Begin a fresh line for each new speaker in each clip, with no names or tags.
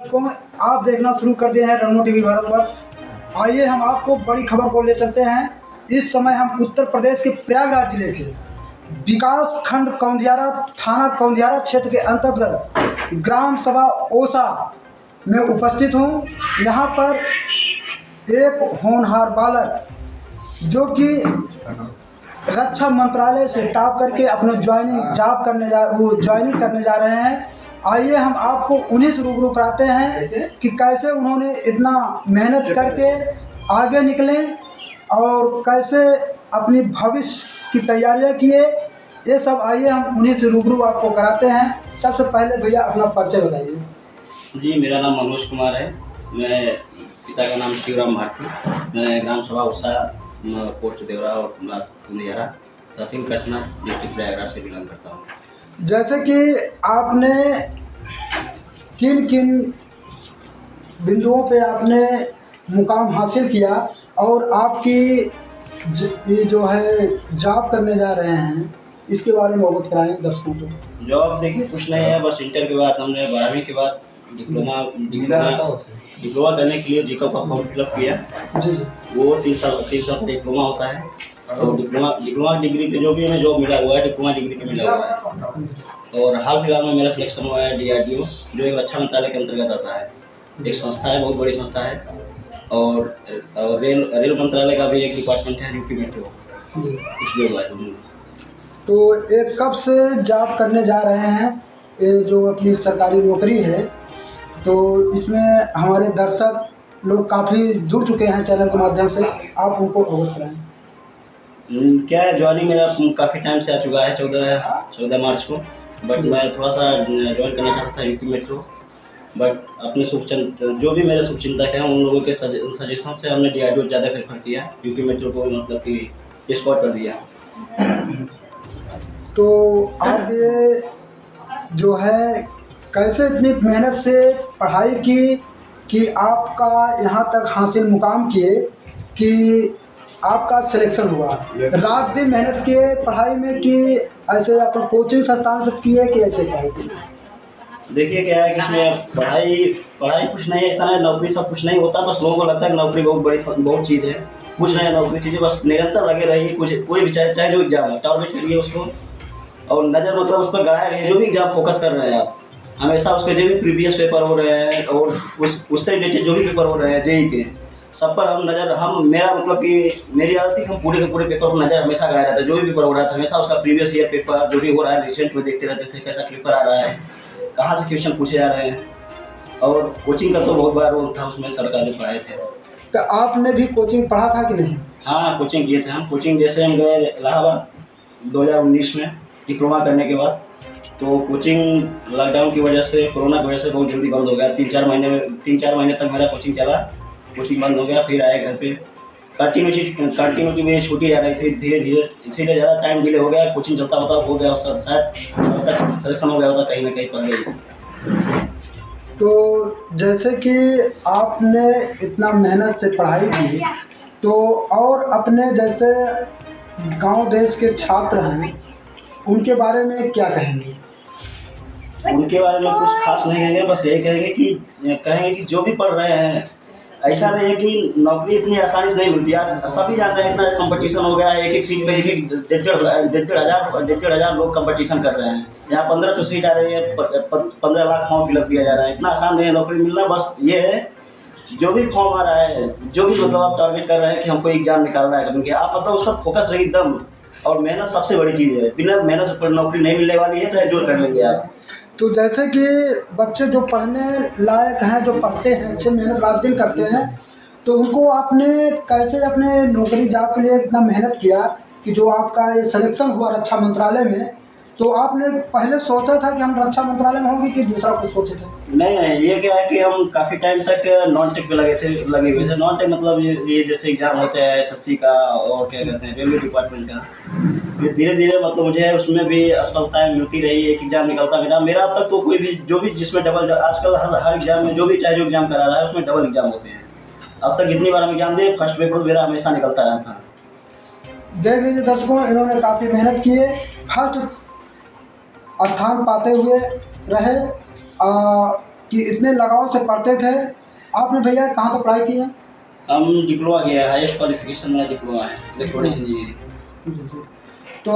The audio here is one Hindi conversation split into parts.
को आप देखना शुरू कर दिए हैं रंगो टीवी भारतवर्ष। आइए हम आपको बड़ी खबर को ले चलते हैं। इस समय हम उत्तर प्रदेश के प्रयागराज जिले के विकास खंड कौंधियारा थाना कौंधियारा क्षेत्र के अंतर्गत ग्राम सभा ओसा में उपस्थित हूँ। यहाँ पर एक होनहार बालक जो कि रक्षा मंत्रालय से टॉप करके अपने ज्वाइनिंग करने जा रहे हैं। आइए हम आपको उन्हीं से रूबरू कराते हैं कि कैसे उन्होंने इतना मेहनत करके आगे निकले और कैसे अपनी भविष्य की तैयारियां किए। ये सब आइए हम उन्हीं से रूबरू आपको कराते हैं। सबसे पहले भैया अपना परिचय बताइए।
जी, मेरा नाम मनोज कुमार है। मैं पिता का नाम शिवराम भारती। मैं ग्राम सभा उषा पोस्ट देवरा और कौंधियारा तहसील कसना डिस्ट्रिक्ट प्रयागराज से बिलोंग करता हूँ।
जैसे कि आपने किन किन बिंदुओं पे आपने मुकाम हासिल किया और आपकी ये जो है जॉब करने जा रहे हैं, इसके बारे में अवगत कराएं दर्शकों को।
जॉब देखिए कुछ नहीं है, बस इंटर के बाद हमने 12वीं के बाद डिप्लोमा करने के लिए जीको का फॉर्म फिलअप किया।
जी।
वो 3 साल का डिप्लोमा होता है। और डिप्लोमा डिग्री पे जो भी हमें जॉब मिला हुआ है डिप्लोमा डिग्री पे मिला हुआ है। और हाल फिलहाल में मेरा सिलेक्शन हुआ है DRDO, जो एक रक्षा मंत्रालय के अंतर्गत आता है। एक संस्था है, बहुत बड़ी संस्था है। और रेल मंत्रालय का भी एक डिपार्टमेंट है, यूपी मेट्रो, उसमें हुआ है।
तो एक कब से जॉब करने जा रहे हैं, ये जो अपनी सरकारी नौकरी है, तो इसमें हमारे दर्शक लोग काफ़ी जुड़ चुके हैं चैनल के माध्यम से, आप उनको अवगत कराएं।
क्या है, ज्वाइनिंग मेरा काफ़ी टाइम से आ चुका है, 14 मार्च को। बट मैं थोड़ा सा ज्वाइन करना चाहता था यूपी मेट्रो, बट अपने जो भी मेरे शुभचिंतक हैं उन लोगों के सजेशन से हमने DRDO ज़्यादा प्रेफर किया। यूपी मेट्रो को मतलब कि स्कॉट कर दिया।
तो आप ये जो है कैसे इतनी मेहनत से पढ़ाई की कि आपका यहाँ तक हासिल मुकाम किए कि आपका सिलेक्शन हुआ? रात दिन मेहनत किए पढ़ाई में कि ऐसे अपन कोचिंग संस्थान से किए कि ऐसे पढ़ाई की?
देखिए क्या है कि इसमें पढ़ाई कुछ नहीं है, ऐसा नहीं नौकरी सब कुछ नहीं होता। बस लोगों को लगता है कि नौकरी बहुत चीज़ है, कुछ नहीं है नौकरी चीज़ें। बस निरंतर लगे रहिए, कोई भी चाहे जो एग्जाम है टारगेट करिए उसको, और नज़र मतलब उस पर गड़ाए रहिए। जो भी एग्जाम फोकस कर रहे हैं आप, हमेशा उसके जो भी प्रीवियस पेपर हो रहे हैं और उससे रिलेटेड जो भी पेपर हो रहे हैं JEE के, सब पर मेरा मतलब कि मेरी आदत थी कि हम पूरे के पूरे पेपर को नज़र हमेशा गड़ाए रहते। जो भी पेपर हो रहा था हमेशा उसका प्रीवियस ईयर पेपर जो भी हो रहा है रिसेंट में देखते रहते थे, कैसा पेपर आ रहा है, कहाँ से क्वेश्चन पूछे जा रहे हैं। और कोचिंग का तो बहुत बड़ा रोल था उसमें, सरकार ने पढ़ाए थे।
तो आपने भी कोचिंग पढ़ा था कि नहीं?
हाँ, कोचिंग किए थे हम। कोचिंग जैसे हम गए इलाहाबाद 2019 में डिप्लोमा करने के बाद, तो कोचिंग लॉकडाउन की वजह से, कोरोना की वजह से बहुत जल्दी बंद हो गया। 3-4 महीने तक मेरा कोचिंग चला, कोचिंग बंद हो गया। फिर आए घर पे, कंटिन्यूटी में छूटी जा रही थी धीरे धीरे, इसीलिए ज़्यादा टाइम डिले हो गया। कोचिंग चलता हो गया शायद तक सिलेक्शन हो गया होता कहीं ना कहीं पड़ गई।
तो जैसे कि आपने इतना मेहनत से पढ़ाई की, तो और अपने जैसे गांव देश के छात्र हैं उनके बारे में क्या कहेंगे?
उनके बारे में कुछ खास नहीं कहेंगे, बस यही कहेंगे कि जो भी पढ़ रहे हैं, ऐसा नहीं है कि नौकरी इतनी आसानी से नहीं मिलती। आज सभी जानते हैं इतना कंपटीशन हो गया है, एक सीट पे 1,500 लोग कंपटीशन कर रहे हैं। यहाँ 1500 सीट आ रही है, 15 लाख फॉर्म फिलअप किया जा रहा है। इतना आसान नहीं है नौकरी मिलना। बस ये है, जो भी फॉर्म आ रहा है, जो भी मतलब आप टारगेट कर रहे हैं कि हमको एग्जाम निकालना है, क्योंकि आप मतलब उस पर फोकस रहिए एकदम। और मेहनत सबसे बड़ी चीज़ है, बिना मेहनत से नौकरी नहीं मिलने वाली है, चाहे जो कर लेंगे आप।
तो जैसे कि बच्चे जो पढ़ने लायक हैं, जो पढ़ते हैं, अच्छे मेहनत रात दिन करते हैं, तो उनको आपने कैसे अपने नौकरी जॉब के लिए इतना मेहनत किया कि जो आपका ये सिलेक्शन हुआ रक्षा मंत्रालय में, तो आपने पहले सोचा था कि हम रक्षा मंत्रालय में होंगे कि दूसरा कुछ सोचे थे?
नहीं, ये क्या है कि हम काफ़ी टाइम तक नॉन टेक पे लगे हुए थे। नॉन टेक मतलब ये जैसे एग्जाम होते हैं SSC का और क्या कहते हैं रेलवे डिपार्टमेंट का। फिर धीरे धीरे मतलब मुझे उसमें भी असफलताएं मिलती रही। एक एग्जाम निकलता मेरा अब तक तो कोई भी जो भी जिसमें डबल, आजकल हर एग्जाम में जो भी चाहे जो एग्जाम करा रहा है उसमें डबल एग्जाम होते हैं। अब तक जितनी बार हम एग्जाम दिए, फर्स्ट पेपर मेरा हमेशा निकलता रहा था।
देख लीजिए दर्शकों, इन्होंने काफ़ी मेहनत की है, फर्स्ट स्थान पाते हुए रहे। कि इतने लगाव से पढ़ते थे। आपने भैया कहाँ तक पढ़ाई की है?
हम डिप्लोमा किया है, हाईएस्ट क्वालिफिकेशन मेरा डिप्लोमा है इलेक्ट्रॉनिक्स इंजीनियरिंग।
जी। तो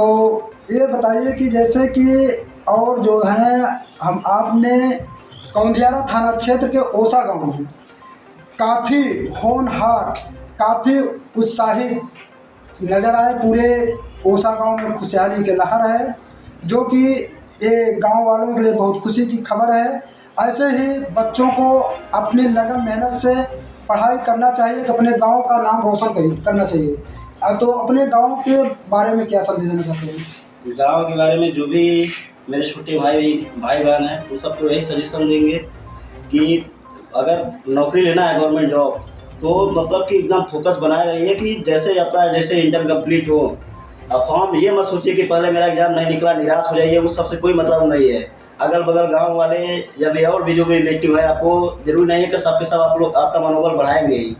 ये बताइए कि जैसे कि और जो है हम आपने कौंधियारा थाना क्षेत्र के ओसा गांव में काफ़ी होनहार, काफ़ी उत्साहित नज़र आए। पूरे ओसा गांव में खुशहाली के लहर है, जो कि ये गांव वालों के लिए बहुत खुशी की खबर है। ऐसे ही बच्चों को अपनी लगन मेहनत से पढ़ाई करना चाहिए, तो अपने गांव का नाम रोशन करना चाहिए। तो अपने गांव के बारे में क्या संदेश देना चाहते हैं?
गाँव के बारे में जो भी मेरे छोटे भाई बहन हैं उन सबको यही सजेशन देंगे कि अगर नौकरी लेना है गवर्नमेंट जॉब, तो मतलब कि एकदम फोकस बनाए रहिए कि जैसे आपका जैसे इंटर कंप्लीट हो, अब फॉर्म ये मत सोचिए कि पहले मेरा एग्जाम नहीं निकला निराश हो जाइए, उस सबसे कोई मतलब नहीं है। अगल बगल गांव वाले या भी और भी जो भी रिलेटिव है, आपको जरूरी नहीं है कि सबके सब आप लोग आपका मनोबल बढ़ाएंगे ही।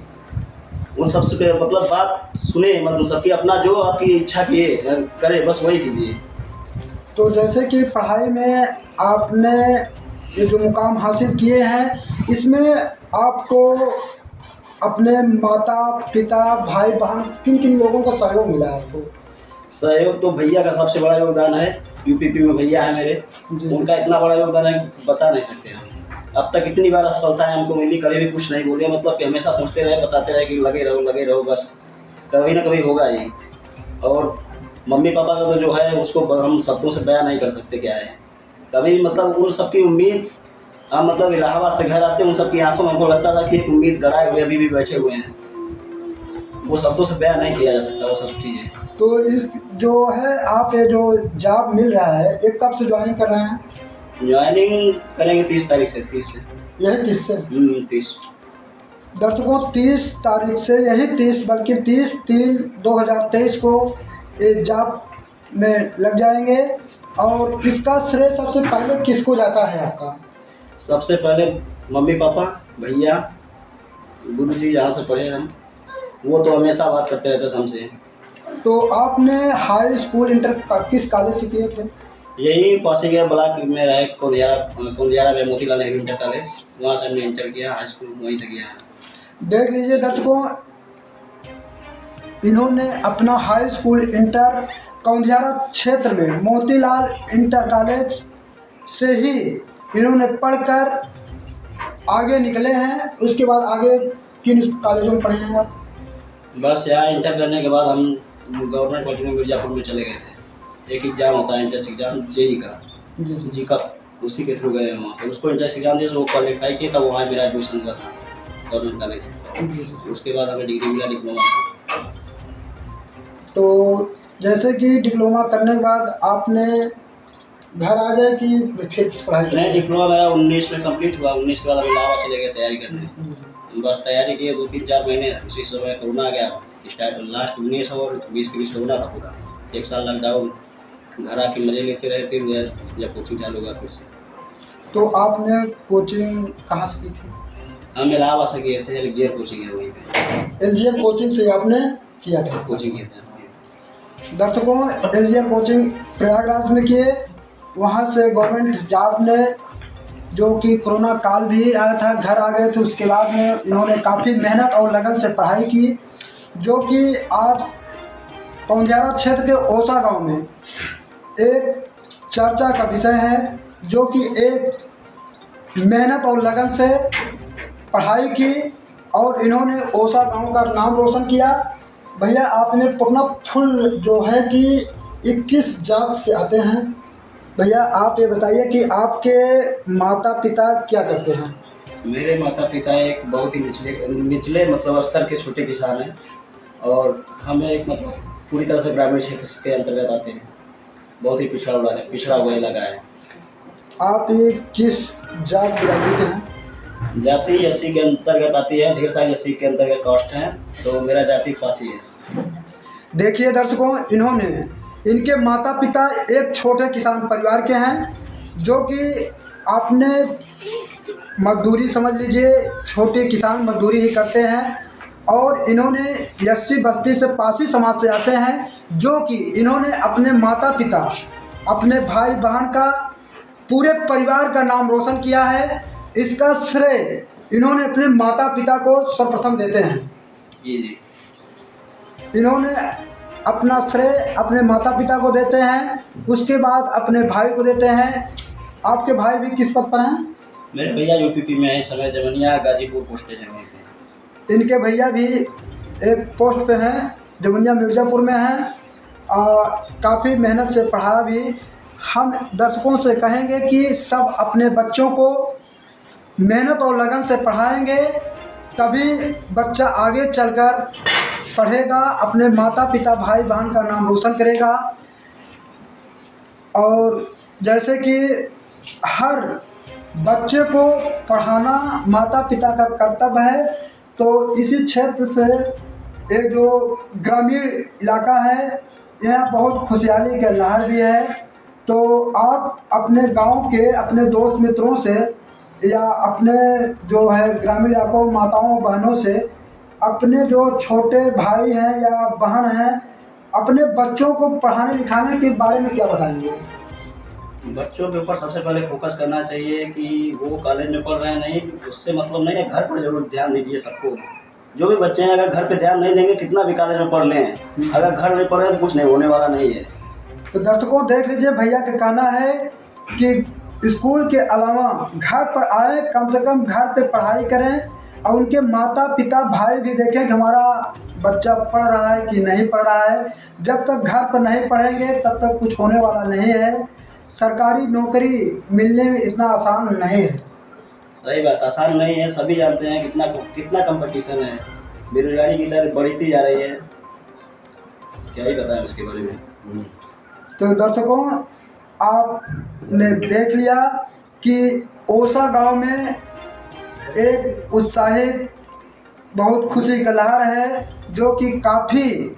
उन सबसे मतलब बात सुने, मतलब सबकी अपना जो आपकी इच्छा किए करे बस वही कीजिए।
तो जैसे कि पढ़ाई में आपने ये जो मुकाम हासिल किए हैं, इसमें आपको अपने माता पिता भाई बहन किन किन लोगों का सहयोग मिला है आपको?
सहयोग तो भैया का सबसे बड़ा योगदान है। यूपीपी में भैया है मेरे, उनका इतना बड़ा योगदान है बता नहीं सकते हम। अब तक इतनी बार असफलताएं हमको मिली, कभी भी कुछ नहीं बोले, मतलब कि हमेशा पूछते रहे, बताते रहे कि लगे रहो बस, कभी ना कभी होगा ही। और मम्मी पापा का तो जो है उसको हम शब्दों से बयान नहीं कर सकते क्या है। कभी मतलब उन सबकी उम्मीद, हम मतलब इलाहाबाद से घर आते उन सबकी आंखों में हमको लगता था कि एक उम्मीद गड़ाए हुए अभी भी बैठे हुए हैं, वो शब्दों से बयान नहीं किया जा सकता वो सब चीज़ें।
तो इस जो है आप ये जो जॉब मिल रहा है, ये कब से ज्वाइन कर रहे हैं?
ज्वाइनिंग करेंगे 30 तारीख से। 30 से
यही 30 से
30
दर्शकों 30 तारीख से, यही 30 बल्कि 30/3/2023 को ये जॉब में लग जाएंगे। और इसका श्रेय सबसे पहले किसको जाता है आपका?
सबसे पहले मम्मी पापा, भैया, गुरुजी जहाँ से पढ़े हम, वो तो हमेशा बात करते रहते थे हमसे।
तो आपने हाई स्कूल इंटर किस कॉलेज से किए थे?
यही पासीघाट ब्लॉक में रहे कौंधियारा में मोतीलाल नेहरू इंटर कॉलेज, वहाँ से हमने इंटर किया, हाई स्कूल वहीं से किया है।
देख लीजिए दर्शकों, इन्होंने अपना हाई स्कूल इंटर कौंधियारा क्षेत्र में मोतीलाल इंटर कॉलेज से ही इन्होंने पढ़कर आगे निकले हैं। उसके बाद आगे किन कॉलेजों में पढ़े हैं आप?
बस यहाँ इंटर करने के बाद हम गवर्नमेंट पॉलिटेक्निक मिर्जापुर में चले गए थे। एक एग्ज़ाम होता है इंट्रेंस एग्जाम जेई का, जी का, उसी के थ्रू गए वहाँ पे। उसको इंट्रेंस एग्जाम दिए, वो क्वालिफाई किया, तब वहाँ मेरा एडमिशन हुआ था गवर्नमेंट कॉलेज। उसके बाद हमें डिग्री मिला डिप्लोमा का।
तो जैसे कि डिप्लोमा करने के बाद आपने घर आ गए कि फिर पढ़ाई?
नहीं, डिप्लोमा मेरा 19 में कंप्लीट हुआ। 19 के बाद हम इलाहाबाद चले गए तैयारी करने। बस तैयारी किए 2-3-4 महीने, उसी समय कोरोना आ गया। स्टार्ट लास्ट 19 और 20 के बीच कोरोना था पूरा, 1 साल लॉकडाउन। घर आके मजे लेते रहे, फिर जब कोचिंग चालू हुआ फिर से।
तो आपने कोचिंग कहाँ से की थी?
हम इलाहाबाद से किए थे, एलजीआर कोचिंग है वहीं पे।
एलजीआर कोचिंग से आपने किया था?
कोचिंग किए थे
दर्शकों, एलजीआर कोचिंग प्रयागराज में किए, वहाँ से गवर्नमेंट जॉब ने, जो कि कोरोना काल भी आया था, घर आ गए थे। उसके बाद में इन्होंने काफ़ी मेहनत और लगन से पढ़ाई की, जो कि आज कौंधियारा क्षेत्र के ओसा गांव में एक चर्चा का विषय है, जो कि एक मेहनत और लगन से पढ़ाई की और इन्होंने ओसा गांव का नाम रोशन किया। भैया आपने अपना फुल जो है कि 21 जात से आते हैं। भैया आप ये बताइए कि आपके माता पिता क्या करते हैं?
मेरे माता पिता एक बहुत ही निचले मतलब स्तर के छोटे किसान हैं, और हम एक मतलब पूरी तरह से ग्रामीण क्षेत्र के अंतर्गत आते हैं। बहुत ही पिछड़ा हुआ इलाका है।
आप ये किस जात बिरादरी के हैं?
जाति एससी के अंतर्गत आती है, ढेर सारी एससी के अंतर्गत कास्ट हैं, तो मेरा जाति पासी है।
देखिए दर्शकों, इनके माता पिता एक छोटे किसान परिवार के हैं, जो कि आपने मजदूरी समझ लीजिए, छोटे किसान मजदूरी ही करते हैं। और इन्होंने एससी बस्ती से पासी समाज से आते हैं, जो कि इन्होंने अपने माता पिता, अपने भाई बहन का, पूरे परिवार का नाम रोशन किया है। इसका श्रेय इन्होंने अपने माता पिता को सर्वप्रथम देते हैं।
जी जी।
इन्होंने अपना श्रेय अपने माता पिता को देते हैं, उसके बाद अपने भाई को देते हैं। आपके भाई भी किस पद पर हैं?
मेरे भैया यूपीपी में है इस समय, जमनिया गाजीपुर पोस्ट है।
इनके भैया भी एक पोस्ट पे हैं, जमनिया मिर्ज़ापुर में हैं, और काफ़ी मेहनत से पढ़ा भी। हम दर्शकों से कहेंगे कि सब अपने बच्चों को मेहनत और लगन से पढ़ाएंगे, तभी बच्चा आगे चलकर पढ़ेगा, अपने माता पिता भाई बहन का नाम रोशन करेगा। और जैसे कि हर बच्चे को पढ़ाना माता पिता का कर्तव्य है, तो इसी क्षेत्र से एक जो ग्रामीण इलाका है, यहाँ बहुत खुशहाली के लहर भी है। तो आप अपने गांव के अपने दोस्त मित्रों से या अपने जो है ग्रामीण इलाकों माताओं बहनों से अपने जो छोटे भाई हैं या बहन हैं, अपने बच्चों को पढ़ाने लिखाने के बारे में क्या बताएंगे?
बच्चों के ऊपर सबसे पहले फोकस करना चाहिए कि वो कॉलेज में पढ़ रहे हैं नहीं, उससे मतलब नहीं है, घर पर जरूर ध्यान दीजिए सबको। जो भी बच्चे हैं अगर घर पे ध्यान नहीं देंगे, कितना भी कॉलेज में पढ़ लें, अगर घर में पढ़े तो कुछ नहीं होने वाला नहीं है।
तो दर्शकों देख लीजिए, भैया का कहना है कि स्कूल के अलावा घर पर आए, कम से कम घर पे पढ़ाई करें, और उनके माता पिता भाई भी देखें कि हमारा बच्चा पढ़ रहा है कि नहीं पढ़ रहा है। जब तक घर पर नहीं पढ़ेंगे तब तक कुछ होने वाला नहीं है। सरकारी नौकरी मिलने में इतना आसान नहीं है।
सही बात, आसान नहीं है, सभी जानते हैं कितना कंपटीशन है, बेरोजगारी की दर बढ़ती जा रही है, क्या ही बताएं उसके बारे में।
तो दर्शकों आपने देख लिया कि ओसा गांव में एक उत्साहित बहुत खुशी का लहर है, जो कि काफ़ी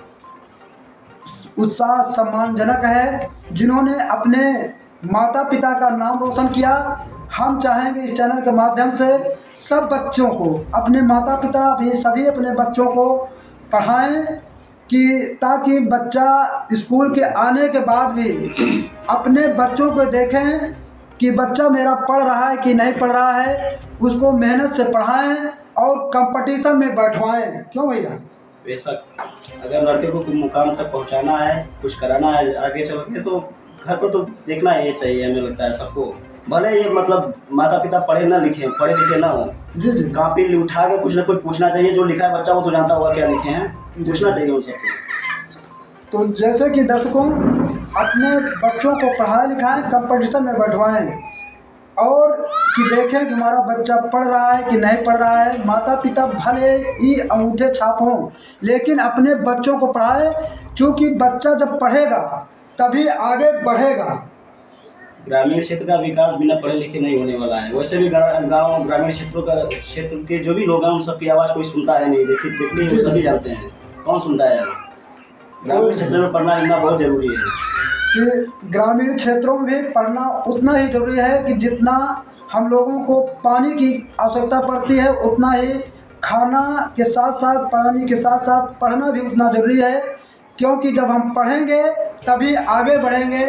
उत्साह सम्मानजनक है, जिन्होंने अपने माता पिता का नाम रोशन किया। हम चाहेंगे इस चैनल के माध्यम से सब बच्चों को, अपने माता पिता भी सभी अपने बच्चों को पढ़ाएं, कि ताकि बच्चा स्कूल के आने के बाद भी अपने बच्चों को देखें कि बच्चा मेरा पढ़ रहा है कि नहीं पढ़ रहा है, उसको मेहनत से पढ़ाएं और कंपटीशन में बैठवाएं। क्यों भैया?
बेशक, अगर लड़के को कुछ मुकाम तक पहुंचाना है, कुछ कराना है आगे चल के, तो घर पर तो देखना ये चाहिए, हमें लगता है सबको। भले ये मतलब माता पिता पढ़े ना लिखे, पढ़े लिखे ना हो,
जी जी,
कॉपी उठा के कुछ ना कुछ पूछना चाहिए। जो लिखा है बच्चा वो तो जानता होगा क्या लिखे हैं, पूछना चाहिए उन सबको।
तो जैसे कि दर्शकों अपने बच्चों को पढ़ाए लिखाएं, कंपटीशन में बैठवाएं, और कि देखें कि हमारा बच्चा पढ़ रहा है कि नहीं पढ़ रहा है। माता पिता भले ही अंगूठे छाप हों, लेकिन अपने बच्चों को पढ़ाए, क्योंकि बच्चा जब पढ़ेगा तभी आगे बढ़ेगा।
ग्रामीण क्षेत्र का विकास बिना पढ़े लिखे नहीं होने वाला है। वैसे भी गाँव ग्रामीण क्षेत्र के जो भी लोग हैं उन सबकी आवाज़ कोई सुनता है नहीं। देखिए वो सभी जानते हैं, कौन सुनता है। ग्रामीण क्षेत्र में पढ़ना लिखना बहुत जरूरी है।
कि ग्रामीण क्षेत्रों में भी पढ़ना उतना ही जरूरी है कि जितना हम लोगों को पानी की आवश्यकता पड़ती है, उतना ही खाना के साथ साथ पानी के साथ साथ पढ़ना भी उतना जरूरी है। क्योंकि जब हम पढ़ेंगे तभी आगे बढ़ेंगे,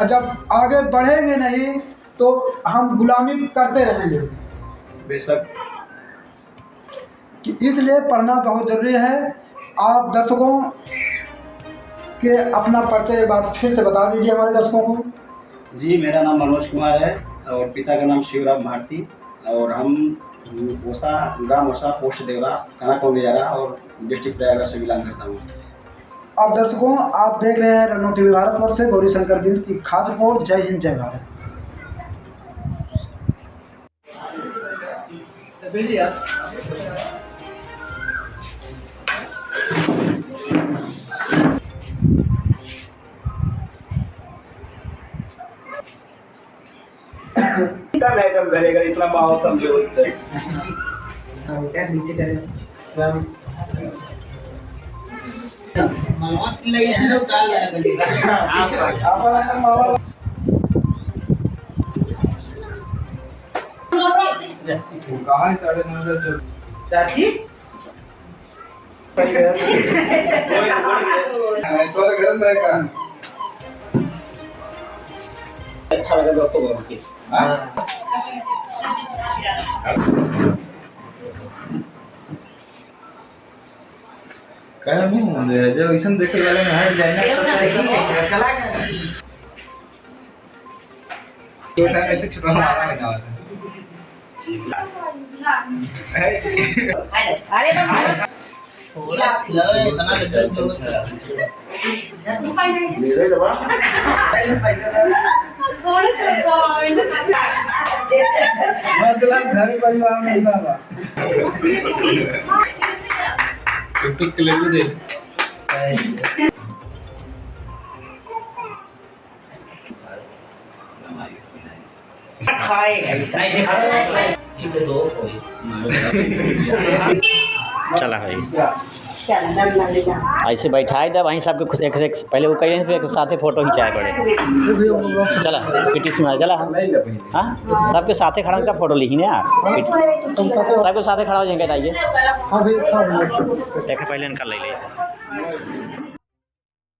और जब आगे बढ़ेंगे नहीं तो हम गुलामी करते रहेंगे।
बेशक,
कि इसलिए पढ़ना बहुत ज़रूरी है। आप दर्शकों के अपना परिचय एक बार फिर से बता दीजिए हमारे दर्शकों को।
जी, मेरा नाम मनोज कुमार है और पिता का नाम शिवराम भारती, और हम ओसा ग्राम ओसा पोस्ट देवरा थाना कौंदियारा और डिस्ट्रिक्ट प्रयागराज से बिलोंग करता हूँ।
अब दर्शकों आप देख रहे हैं रन्नो टीवी भारतवर्ष से गौरी शंकर बिंद की खास रिपोर्ट। जय हिंद, जय भारत।
एकदम घरे घर इतना माहौल समझो
नीचे करें
कहाँ है 9:30
चाची
थोड़ा गरम रहेगा।
अच्छा लगा आपको बहुत।
हाँ कहे नहीं जो ऐसा देखे वाले में हर जाए ना चला छोटा ऐसे छोटा मारा नहीं था
अरे पूरा इतना
मतलब घर परिवार में नहीं था टुक के ले दे
चला भाई ऐसे बैठाए दे वहीं सबके खुद एक पहले वो कहीं फिर साथे फोटो खिंचाए पड़े चला पीटीसी में चला हाँ सबके साथे खड़ा होकर फोटो लिखी ना सबके साथे खड़ा हो जाएंगे आइए
हाँ भाई
देखे पहले इनका ले